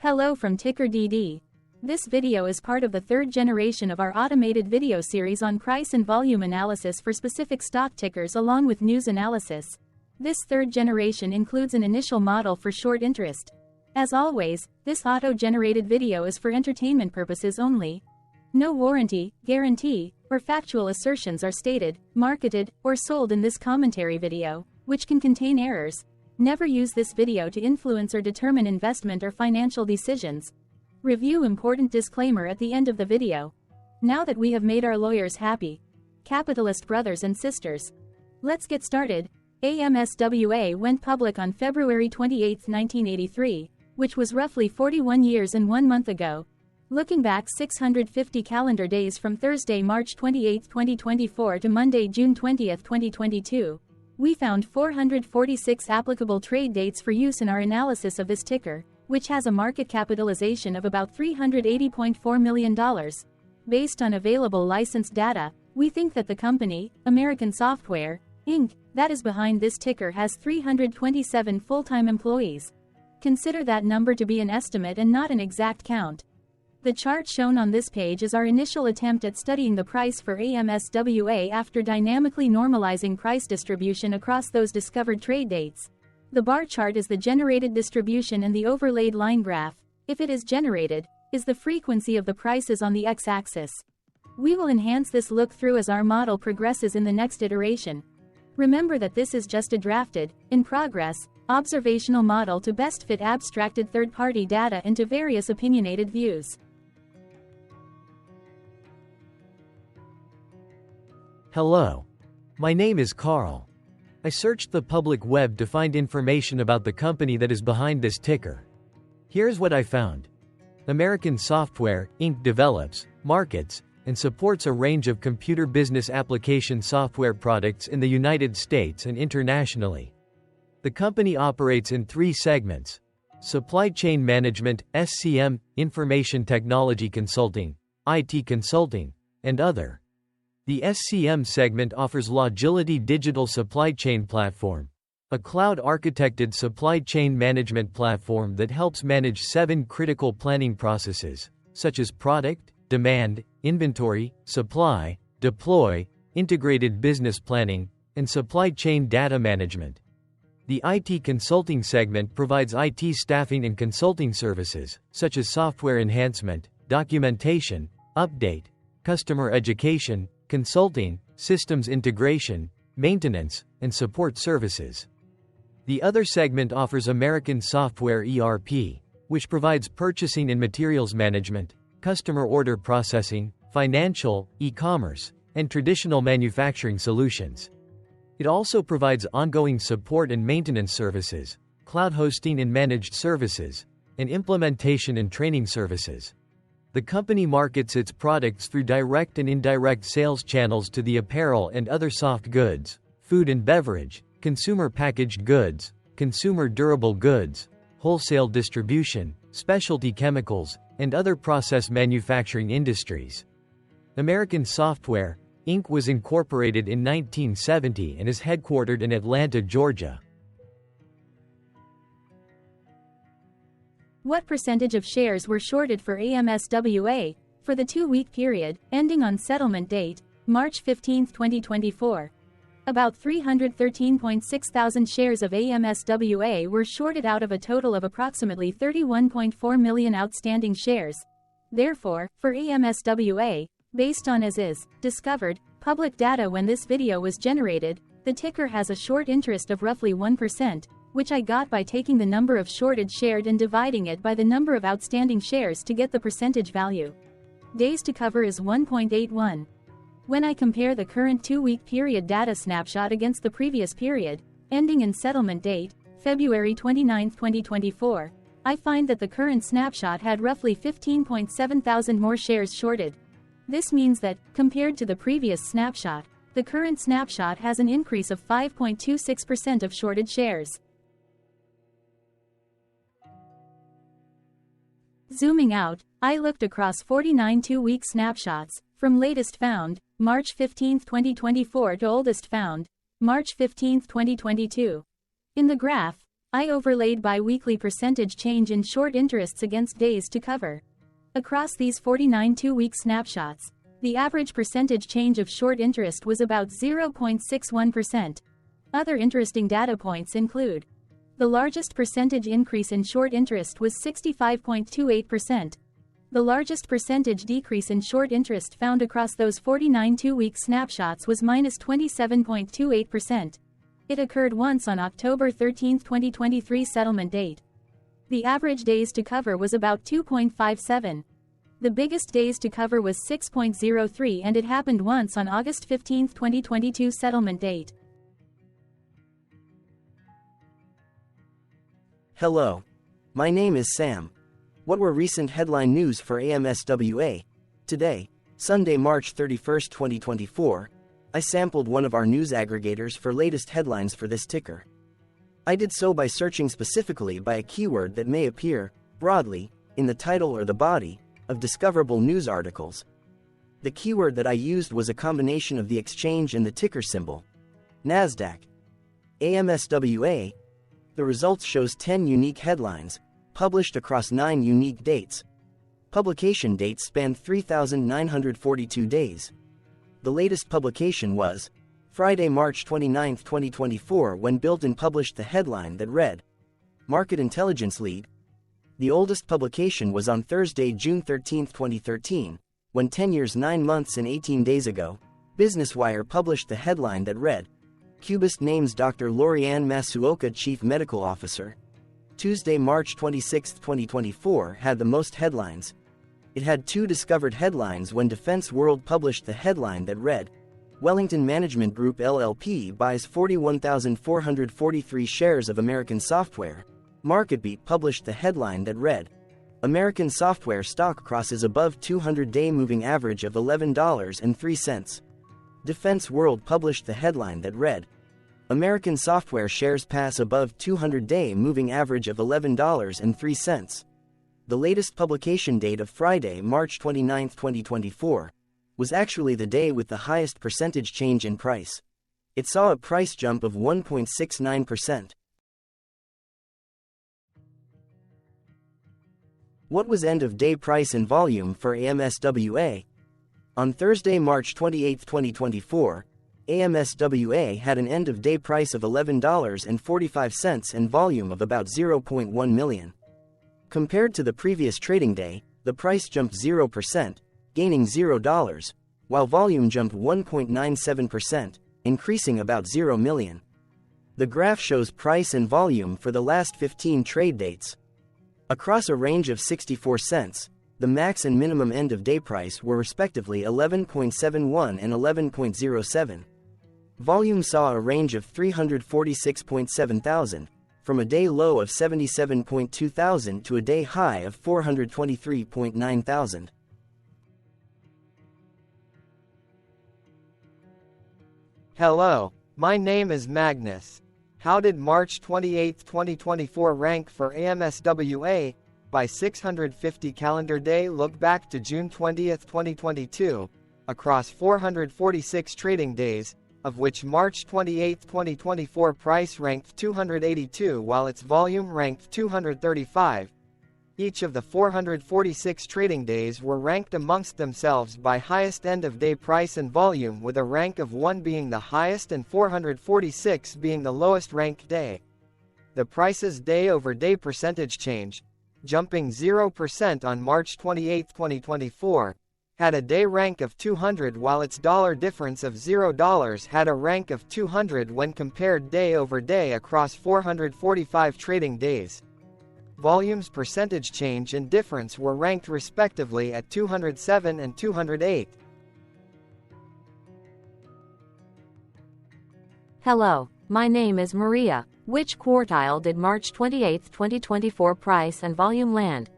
Hello from TickerDD. This video is part of the third generation of our automated video series on price and volume analysis for specific stock tickers along with news analysis. This third generation includes an initial model for short interest. As always, this auto-generated video is for entertainment purposes only. No warranty, guarantee, or factual assertions are stated, marketed, or sold in this commentary video, which can contain errors. Never use this video to influence or determine investment or financial decisions. Review important disclaimer at the end of the video. Now that we have made our lawyers happy, capitalist brothers and sisters, let's get started. AMSWA went public on February 28, 1983, which was roughly 41 years and 1 month ago. Looking back 650 calendar days from Thursday, March 28, 2024 to Monday, June 20, 2022, we found 446 applicable trade dates for use in our analysis of this ticker, which has a market capitalization of about $380.4 million. Based on available licensed data, we think that the company, AMSWA, Inc., that is behind this ticker has 327 full-time employees. Consider that number to be an estimate and not an exact count. The chart shown on this page is our initial attempt at studying the price for AMSWA after dynamically normalizing price distribution across those discovered trade dates. The bar chart is the generated distribution and the overlaid line graph, if it is generated, is the frequency of the prices on the x-axis. We will enhance this look-through as our model progresses in the next iteration. Remember that this is just a drafted, in progress, observational model to best fit abstracted third-party data into various opinionated views. Hello. My name is Carl. I searched the public web to find information about the company that is behind this ticker. Here's what I found. AMSWA, Inc. develops, markets, and supports a range of computer business application software products in the United States and internationally. The company operates in 3 segments: Supply Chain Management, SCM, Information Technology Consulting, IT Consulting, and other. The SCM segment offers Logility Digital Supply Chain Platform, a cloud-architected supply chain management platform that helps manage 7 critical planning processes, such as product, demand, inventory, supply, deploy, integrated business planning, and supply chain data management. The IT Consulting segment provides IT staffing and consulting services, such as software enhancement, documentation, update, customer education, consulting, systems integration, maintenance, and support services. The other segment offers AMSWA ERP, which provides purchasing and materials management, customer order processing, financial, e-commerce, and traditional manufacturing solutions. It also provides ongoing support and maintenance services, cloud hosting and managed services, and implementation and training services. The company markets its products through direct and indirect sales channels to the apparel and other soft goods, food and beverage, consumer packaged goods, consumer durable goods, wholesale distribution, specialty chemicals, and other process manufacturing industries. AMSWA, Inc. was incorporated in 1970 and is headquartered in Atlanta, Georgia. What percentage of shares were shorted for AMSWA for the 2-week period, ending on settlement date, March 15, 2024? About 313.6 thousand shares of AMSWA were shorted out of a total of approximately 31.4 million outstanding shares. Therefore, for AMSWA, based on as-is, discovered, public data when this video was generated, the ticker has a short interest of roughly 1%, which I got by taking the number of shorted shared and dividing it by the number of outstanding shares to get the percentage value. Days to cover is 1.81. When I compare the current 2-week period data snapshot against the previous period, ending in settlement date, February 29, 2024, I find that the current snapshot had roughly 15.7 thousand more shares shorted. This means that, compared to the previous snapshot, the current snapshot has an increase of 5.26% of shorted shares. Zooming out, I looked across 49 2-week snapshots, from latest found, March 15, 2024 to oldest found, March 15, 2022. In the graph, I overlaid bi-weekly percentage change in short interests against days to cover. Across these 49 two-week snapshots, the average percentage change of short interest was about 0.61%. Other interesting data points include: the largest percentage increase in short interest was 65.28%. The largest percentage decrease in short interest found across those 49 two-week snapshots was minus 27.28%. It occurred once on October 13, 2023 settlement date. The average days to cover was about 2.57. The biggest days to cover was 6.03, and it happened once on August 15, 2022 settlement date. Hello. My name is Sam. What were recent headline news for AMSWA? Today, Sunday, March 31, 2024, I sampled one of our news aggregators for latest headlines for this ticker. I did so by searching specifically by a keyword that may appear, broadly, in the title or the body of discoverable news articles. The keyword that I used was a combination of the exchange and the ticker symbol, NASDAQ. AMSWA. The results shows 10 unique headlines, published across 9 unique dates. Publication dates spanned 3,942 days. The latest publication was Friday, March 29, 2024, when Built-in published the headline that read, Market Intelligence Lead. The oldest publication was on Thursday, June 13, 2013, when 10 years, 9 months and 18 days ago, BusinessWire published the headline that read, Cubist names Dr. Lorianne Masuoka Chief Medical Officer. Tuesday, March 26, 2024, had the most headlines. It had 2 discovered headlines when Defense World published the headline that read, Wellington Management Group LLP buys 41,443 shares of American Software. MarketBeat published the headline that read, American Software stock crosses above 200-day moving average of $11.03. Defense World published the headline that read, American Software shares pass above 200-day moving average of $11.03. The latest publication date of Friday, March 29, 2024, was actually the day with the highest percentage change in price. It saw a price jump of 1.69%. What was end-of-day price and volume for AMSWA? On Thursday, March 28, 2024, AMSWA had an end-of-day price of $11.45 and volume of about 0.1 million. Compared to the previous trading day, the price jumped 0%, gaining $0, while volume jumped 1.97%, increasing about 0 million. The graph shows price and volume for the last 15 trade dates. Across a range of 64 cents, the max and minimum end-of-day price were respectively 11.71 and 11.07. Volume saw a range of 346.7 thousand, from a day low of 77.2 thousand to a day high of 423.9 thousand. Hello, my name is Magnus. How did March 28, 2024 rank for AMSWA? By 650 calendar day look back to June 20, 2022, across 446 trading days, of which March 28, 2024 price ranked 282 while its volume ranked 235. Each of the 446 trading days were ranked amongst themselves by highest end-of-day price and volume, with a rank of 1 being the highest and 446 being the lowest ranked day. The price's day-over-day percentage change, jumping 0% on March 28, 2024, had a day rank of 200 while its dollar difference of $0 had a rank of 200 when compared day over day across 445 trading days. Volume's percentage change and difference were ranked respectively at 207 and 208. Hello, my name is Maria. Which quartile did March 28, 2024 price and volume land?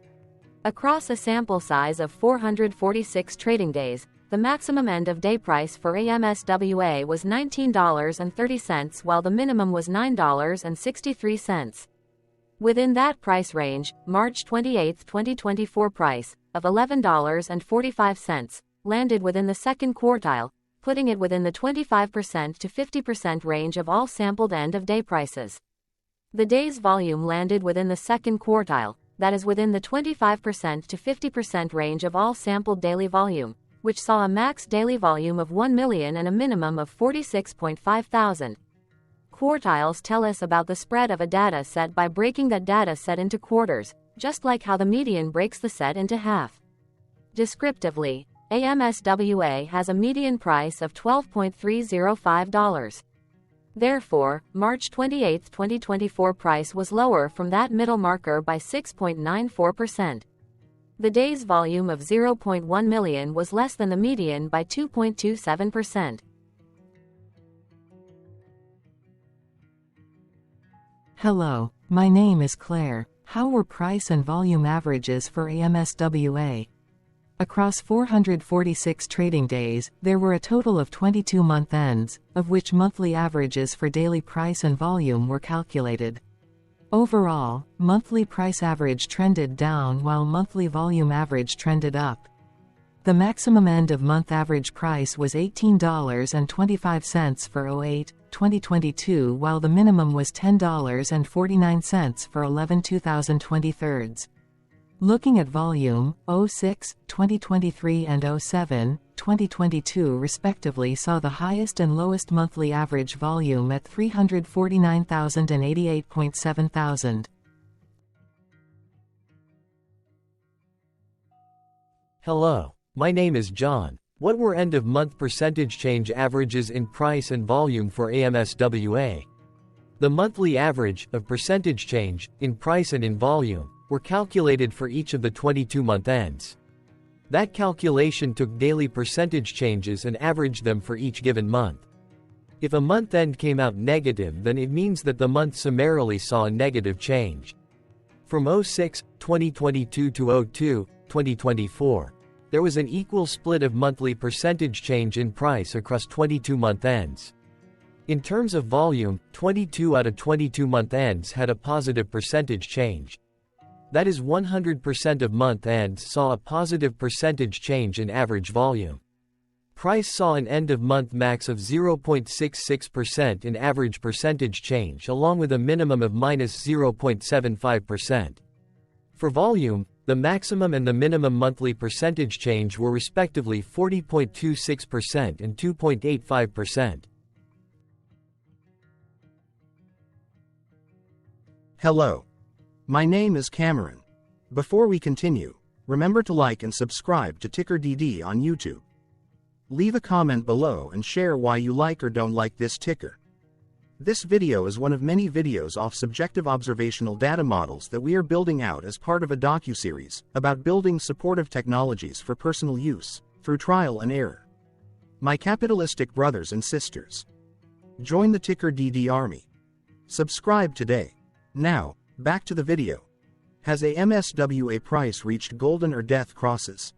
Across a sample size of 446 trading days, the maximum end-of-day price for AMSWA was $19.30 while the minimum was $9.63. Within that price range, March 28, 2024 price, of $11.45, landed within the second quartile, putting it within the 25% to 50% range of all sampled end-of-day prices. The day's volume landed within the second quartile, that is within the 25% to 50% range of all sampled daily volume, which saw a max daily volume of 1 million and a minimum of 46.5 thousand. Quartiles tell us about the spread of a data set by breaking that data set into quarters, just like how the median breaks the set into half. Descriptively, AMSWA has a median price of $12.305. Therefore, March 28, 2024 price was lower from that middle marker by 6.94%. The day's volume of 0.1 million was less than the median by 2.27%. Hello, my name is Claire. How were price and volume averages for AMSWA? Across 446 trading days, there were a total of 22 month ends, of which monthly averages for daily price and volume were calculated. Overall, monthly price average trended down while monthly volume average trended up. The maximum end of month average price was $18.25 for 08/2022, while the minimum was $10.49 for 11/2023. Looking at volume, 06/2023 and 07/2022 respectively saw the highest and lowest monthly average volume at 349,000 and 88.7 thousand. Hello, my name is John. What were end-of-month percentage change averages in price and volume for AMSWA? The monthly average of percentage change in price and in volume were calculated for each of the 22 month ends. That calculation took daily percentage changes and averaged them for each given month. If a month end came out negative, then it means that the month summarily saw a negative change. From 06/2022 to 02/2024, there was an equal split of monthly percentage change in price across 22 month ends. In terms of volume, 22 out of 22 month ends had a positive percentage change. That is 100% of month ends saw a positive percentage change in average volume. Price saw an end-of-month max of 0.66% in average percentage change, along with a minimum of -0.75%. For volume, the maximum and the minimum monthly percentage change were respectively 40.26% and 2.85%. Hello. My name is Cameron. Before we continue, remember to like and subscribe to TickerDD on YouTube. Leave a comment below and share why you like or don't like this ticker. This video is one of many videos off subjective observational data models that we are building out as part of a docuseries about building supportive technologies for personal use, through trial and error. My capitalistic brothers and sisters, join the TickerDD army. Subscribe today. Now, back to the video. Has AMSWA price reached golden or death crosses?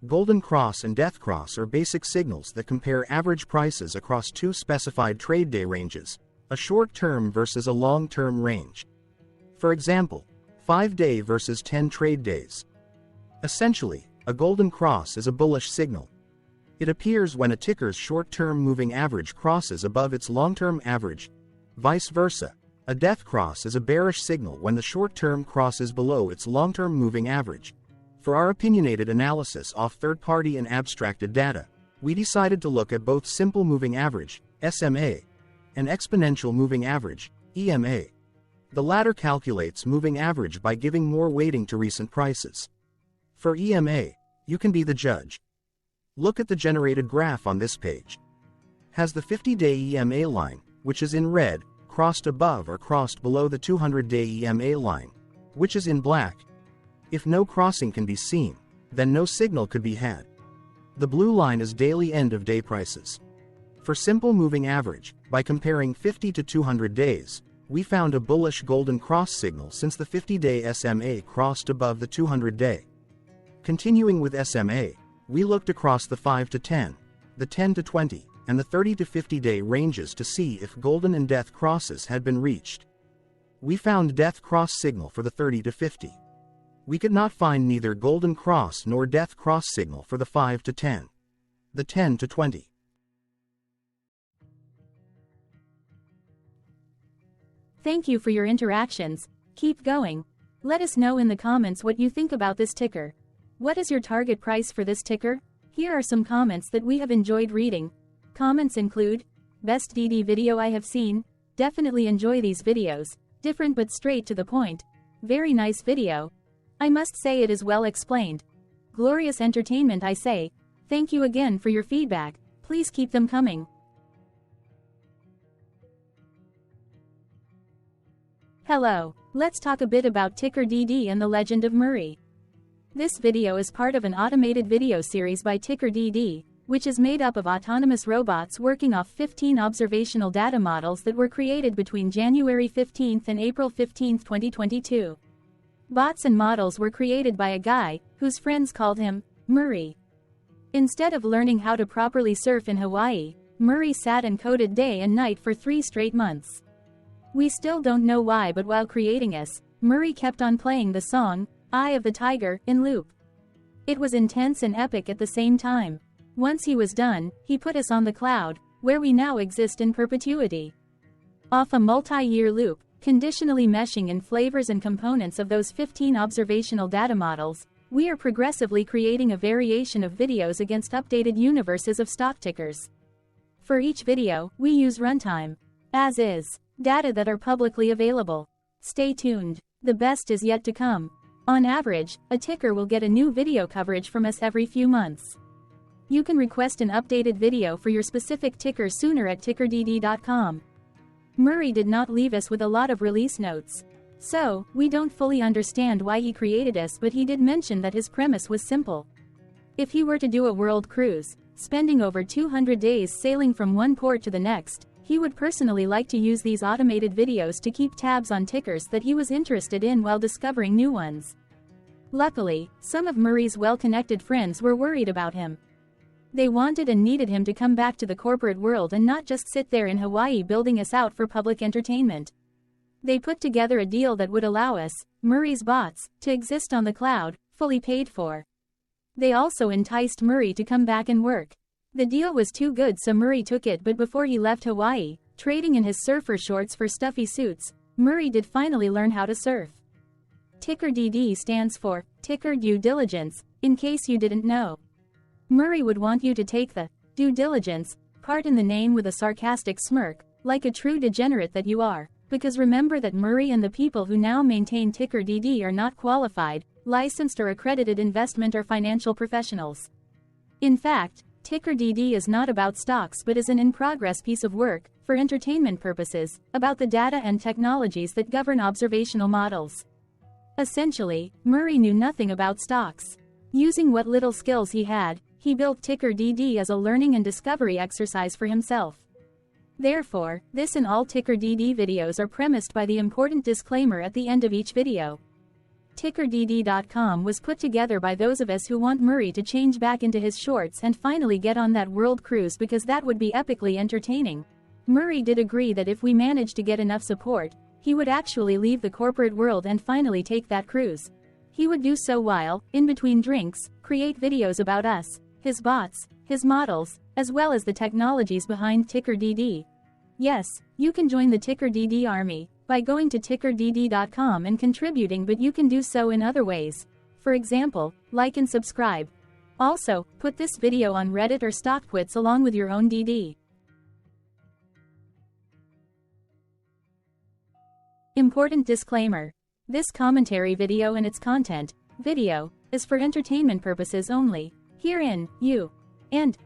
Golden cross and death cross are basic signals that compare average prices across two specified trade day ranges, a short-term versus a long-term range. For example, 5-day versus 10 trade days. Essentially, a golden cross is a bullish signal. It appears when a ticker's short-term moving average crosses above its long-term average. Vice versa, a death cross is a bearish signal when the short-term crosses below its long-term moving average. For our opinionated analysis off third-party and abstracted data, we decided to look at both simple moving average, SMA, and exponential moving average, EMA. The latter calculates moving average by giving more weighting to recent prices. For EMA, you can be the judge. Look at the generated graph on this page. Has the 50-day EMA line, which is in red, crossed above or crossed below the 200-day EMA line, which is in black? If no crossing can be seen, then no signal could be had. The blue line is daily end-of-day prices. For simple moving average, by comparing 50 to 200 days, we found a bullish golden cross signal since the 50-day SMA crossed above the 200-day. Continuing with SMA, we looked across the 5 to 10, the 10 to 20, and the 30 to 50-day ranges to see if golden and death crosses had been reached. We found death cross signal for the 30 to 50. We could not find neither golden cross nor death cross signal for the 5 to 10, the 10 to 20. Thank you for your interactions. Keep going. Let us know in the comments what you think about this ticker. What is your target price for this ticker? Here are some comments that we have enjoyed reading. Comments include, best DD video I have seen, definitely enjoy these videos, different but straight to the point, very nice video. I must say it is well explained. Glorious entertainment I say, thank you again for your feedback, please keep them coming. Hello, let's talk a bit about TickerDD and the Legend of Murray. This video is part of an automated video series by TickerDD, which is made up of autonomous robots working off 15 observational data models that were created between January 15 and April 15, 2022. Bots and models were created by a guy, whose friends called him Murray. Instead of learning how to properly surf in Hawaii, Murray sat and coded day and night for 3 straight months. We still don't know why, but while creating us, Murray kept on playing the song, Eye of the Tiger, in loop. It was intense and epic at the same time. Once he was done, he put us on the cloud, where we now exist in perpetuity. Off a multi-year loop, conditionally meshing in flavors and components of those 15 observational data models, we are progressively creating a variation of videos against updated universes of stock tickers. For each video, we use runtime, as is, data that are publicly available. Stay tuned. The best is yet to come. On average, a ticker will get a new video coverage from us every few months. You can request an updated video for your specific ticker sooner at TickerDD.com. Murray did not leave us with a lot of release notes. So, we don't fully understand why he created us, but he did mention that his premise was simple. If he were to do a world cruise, spending over 200 days sailing from one port to the next, he would personally like to use these automated videos to keep tabs on tickers that he was interested in while discovering new ones. Luckily, some of Murray's well-connected friends were worried about him. They wanted and needed him to come back to the corporate world and not just sit there in Hawaii building us out for public entertainment. They put together a deal that would allow us, Murray's bots, to exist on the cloud, fully paid for. They also enticed Murray to come back and work. The deal was too good, so Murray took it, but before he left Hawaii, trading in his surfer shorts for stuffy suits, Murray did finally learn how to surf. TickerDD stands for Ticker Due Diligence, in case you didn't know. Murray would want you to take the due diligence part in the name with a sarcastic smirk, like a true degenerate that you are, because remember that Murray and the people who now maintain TickerDD are not qualified, licensed or accredited investment or financial professionals. In fact, TickerDD is not about stocks but is an in-progress piece of work, for entertainment purposes, about the data and technologies that govern observational models. Essentially, Murray knew nothing about stocks. Using what little skills he had, he built TickerDD as a learning and discovery exercise for himself. Therefore, this and all TickerDD videos are premised by the important disclaimer at the end of each video. TickerDD.com was put together by those of us who want Murray to change back into his shorts and finally get on that world cruise, because that would be epically entertaining. Murray did agree that if we managed to get enough support, he would actually leave the corporate world and finally take that cruise. He would do so while, in between drinks, create videos about us, his bots, his models, as well as the technologies behind TickerDD. Yes, you can join the TickerDD army by going to TickerDD.com and contributing, but you can do so in other ways. For example, like and subscribe. Also, put this video on Reddit or StockTwits along with your own DD. Important disclaimer. This commentary video and its content, video, is for entertainment purposes only. Herein, you and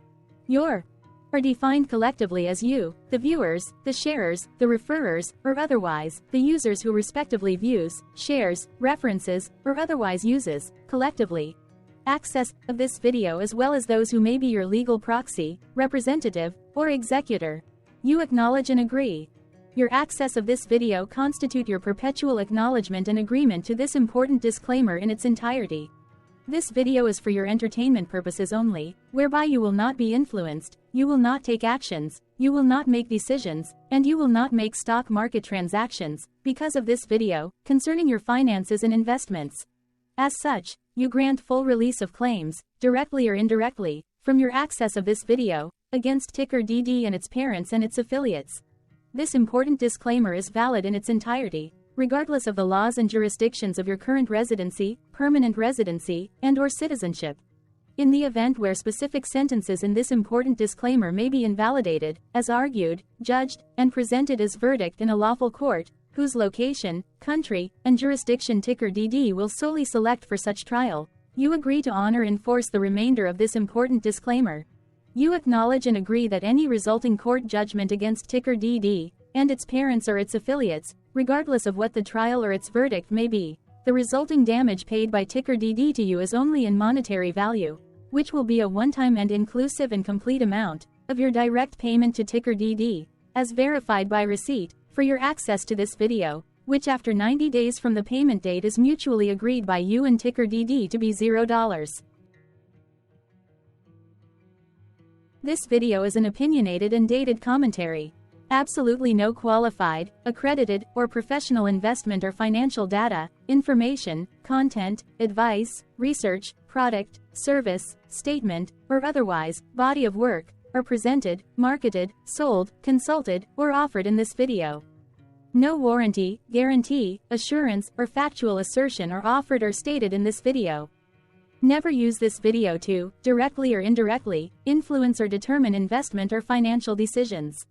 your are defined collectively as you, the viewers, the sharers, the referrers, or otherwise, the users who respectively views, shares, references, or otherwise uses, collectively, access of this video, as well as those who may be your legal proxy, representative, or executor. You acknowledge and agree. Your access of this video constitute your perpetual acknowledgement and agreement to this important disclaimer in its entirety. This video is for your entertainment purposes only, whereby you will not be influenced, you will not take actions, you will not make decisions, and you will not make stock market transactions, because of this video, concerning your finances and investments. As such, you grant full release of claims, directly or indirectly, from your access of this video, against TickerDD and its parents and its affiliates. this important disclaimer is valid in its entirety, regardless of the laws and jurisdictions of your current residency, permanent residency, and/or citizenship. In the event where specific sentences in this important disclaimer may be invalidated, as argued, judged, and presented as verdict in a lawful court, whose location, country, and jurisdiction TickerDD will solely select for such trial, you agree to honor and enforce the remainder of this important disclaimer. You acknowledge and agree that any resulting court judgment against TickerDD, and its parents or its affiliates, regardless of what the trial or its verdict may be, the resulting damage paid by TickerDD to you is only in monetary value, which will be a one-time and inclusive and complete amount of your direct payment to TickerDD, as verified by receipt, for your access to this video, which after 90 days from the payment date is mutually agreed by you and TickerDD to be $0. This video is an opinionated and dated commentary. Absolutely no qualified, accredited, or professional investment or financial data, information, content, advice, research, product, service, statement, or otherwise, body of work, are presented, marketed, sold, consulted, or offered in this video. No warranty, guarantee, assurance, or factual assertion are offered or stated in this video. Never use this video to, directly or indirectly, influence or determine investment or financial decisions.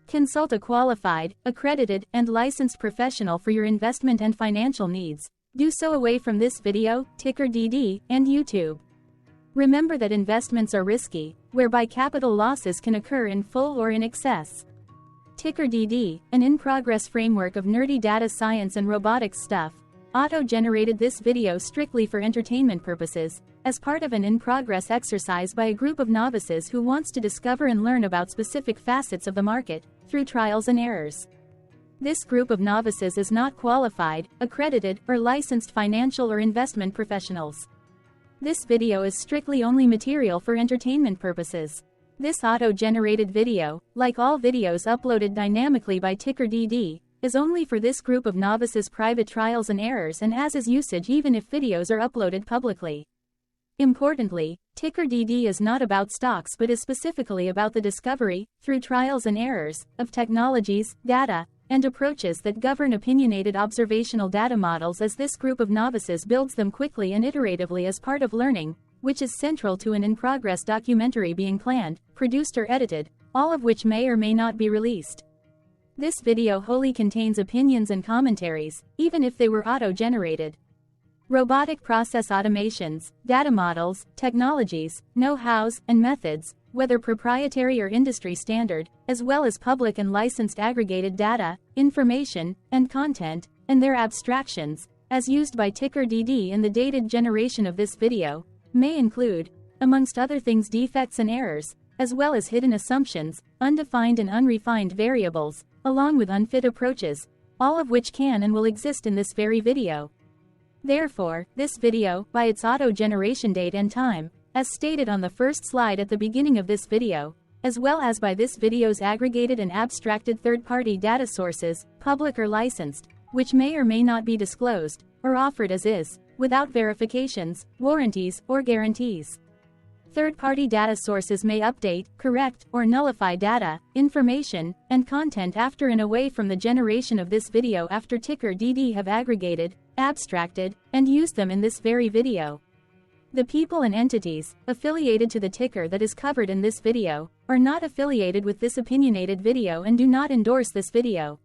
Consult a qualified, accredited, and licensed professional for your investment and financial needs. Do so away from this video, TickerDD, and YouTube. Remember that investments are risky, whereby capital losses can occur in full or in excess. TickerDD, an in-progress framework of nerdy data science and robotics stuff, auto-generated this video strictly for entertainment purposes, as part of an in-progress exercise by a group of novices who wants to discover and learn about specific facets of the market, through trials and errors. This group of novices is not qualified, accredited, or licensed financial or investment professionals. This video is strictly only material for entertainment purposes. This auto-generated video, like all videos uploaded dynamically by TickerDD, is only for this group of novices' private trials and errors and as is usage even if videos are uploaded publicly. Importantly, TickerDD is not about stocks but is specifically about the discovery, through trials and errors, of technologies, data, and approaches that govern opinionated observational data models as this group of novices builds them quickly and iteratively as part of learning, which is central to an in-progress documentary being planned, produced or edited, all of which may or may not be released. This video wholly contains opinions and commentaries, even if they were auto-generated. Robotic process automations, data models, technologies, know-hows, and methods, whether proprietary or industry standard, as well as public and licensed aggregated data, information, and content, and their abstractions, as used by TickerDD in the dated generation of this video, may include, amongst other things, defects and errors, as well as hidden assumptions, undefined and unrefined variables, along with unfit approaches, all of which can and will exist in this very video. Therefore, this video, by its auto-generation date and time, as stated on the first slide at the beginning of this video, as well as by this video's aggregated and abstracted third-party data sources, public or licensed, which may or may not be disclosed, or offered as is, without verifications, warranties, or guarantees. Third-party data sources may update, correct, or nullify data, information, and content after and away from the generation of this video after TickerDD have aggregated, abstracted, and used them in this very video. The people and entities affiliated to the ticker that is covered in this video are not affiliated with this opinionated video and do not endorse this video.